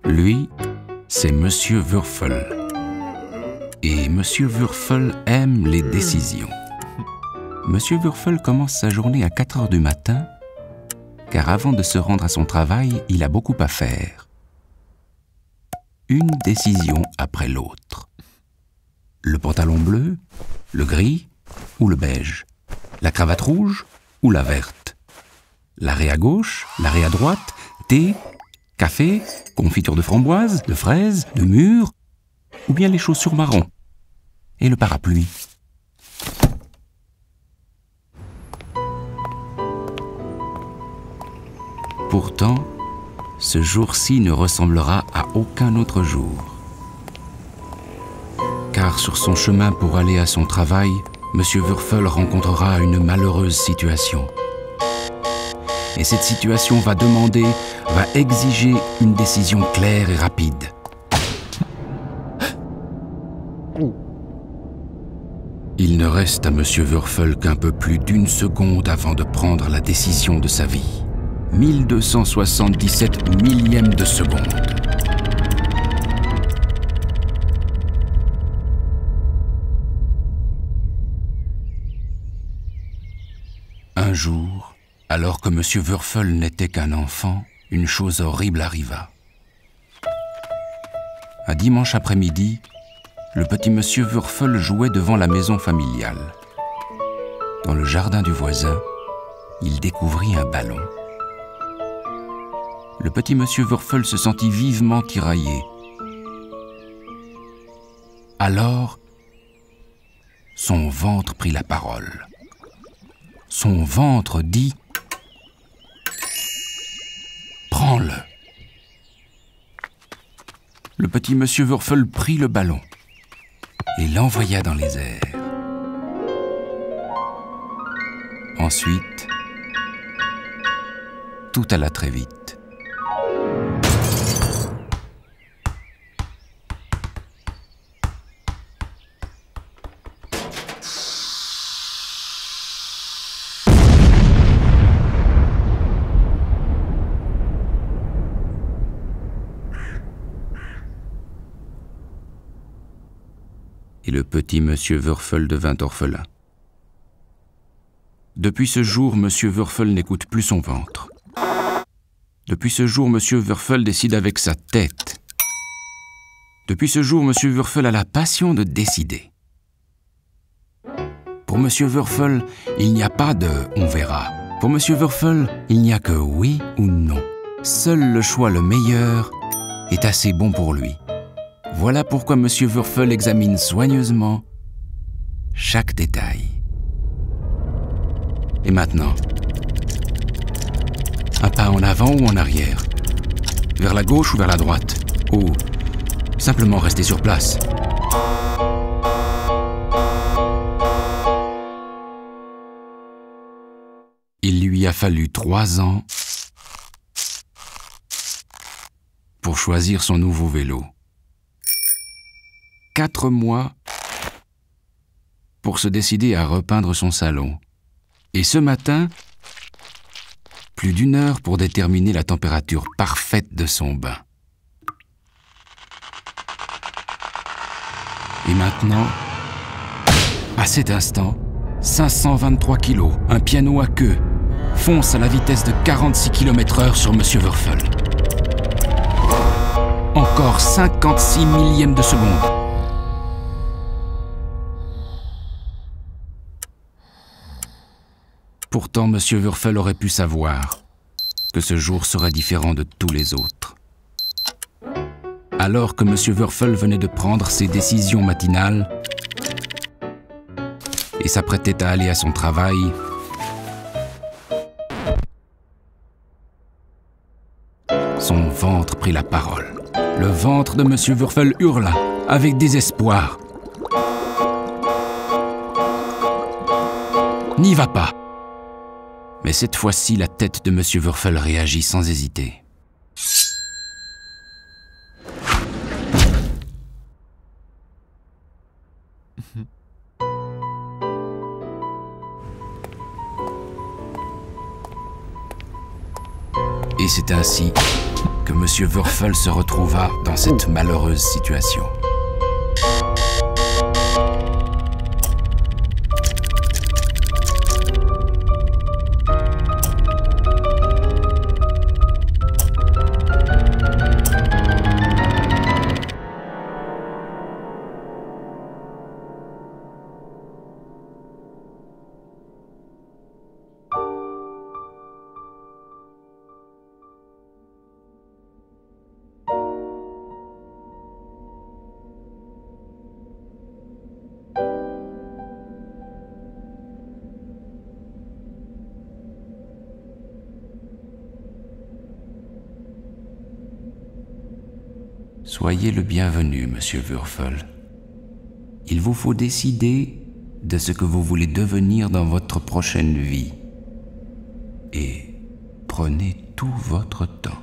Lui, c'est Monsieur Würfel. Et Monsieur Würfel aime les décisions. Monsieur Würfel commence sa journée à 4 heures du matin, car avant de se rendre à son travail, il a beaucoup à faire. Une décision après l'autre. Le pantalon bleu, le gris ou le beige, la cravate rouge ou la verte, l'arrêt à gauche, l'arrêt à droite, thé, café, confiture de framboise, de fraises, de mûres, ou bien les chaussures marron et le parapluie. Pourtant, ce jour-ci ne ressemblera à aucun autre jour. Car sur son chemin pour aller à son travail, Monsieur Würfel rencontrera une malheureuse situation. Et cette situation va exiger une décision claire et rapide. Il ne reste à Monsieur Würfel qu'un peu plus d'une seconde avant de prendre la décision de sa vie. 1277 millièmes de seconde. Un jour, alors que Monsieur Würfel n'était qu'un enfant, une chose horrible arriva. Un dimanche après-midi, le petit Monsieur Würfel jouait devant la maison familiale. Dans le jardin du voisin, il découvrit un ballon. Le petit Monsieur Würfel se sentit vivement tiraillé. Alors, son ventre prit la parole. Son ventre dit « Prends-le !» Le petit Monsieur Würfel prit le ballon et l'envoya dans les airs. Ensuite, tout alla très vite. Et le petit Monsieur Würfel devint orphelin. Depuis ce jour, Monsieur Würfel n'écoute plus son ventre. Depuis ce jour, Monsieur Würfel décide avec sa tête. Depuis ce jour, Monsieur Würfel a la passion de décider. Pour Monsieur Würfel, il n'y a pas de « on verra ». Pour Monsieur Würfel, il n'y a que oui ou non. Seul le choix le meilleur est assez bon pour lui. Voilà pourquoi Monsieur Würfel examine soigneusement chaque détail. Et maintenant, un pas en avant ou en arrière, vers la gauche ou vers la droite, ou simplement rester sur place. Il lui a fallu 3 ans pour choisir son nouveau vélo. 4 mois pour se décider à repeindre son salon. Et ce matin, plus d'1 heure pour déterminer la température parfaite de son bain. Et maintenant, à cet instant, 523 kilos, un piano à queue, fonce à la vitesse de 46 km/h sur Monsieur Würfel. Encore 56 millièmes de seconde. Pourtant, Monsieur Würfel aurait pu savoir que ce jour serait différent de tous les autres. Alors que Monsieur Würfel venait de prendre ses décisions matinales et s'apprêtait à aller à son travail, son ventre prit la parole. Le ventre de Monsieur Würfel hurla avec désespoir. « N'y va pas !» Mais cette fois-ci, la tête de Monsieur Würfel réagit sans hésiter. Et c'est ainsi que Monsieur Wurfel se retrouva dans cette malheureuse situation. Soyez le bienvenu, Monsieur Wurfel. Il vous faut décider de ce que vous voulez devenir dans votre prochaine vie. Et prenez tout votre temps.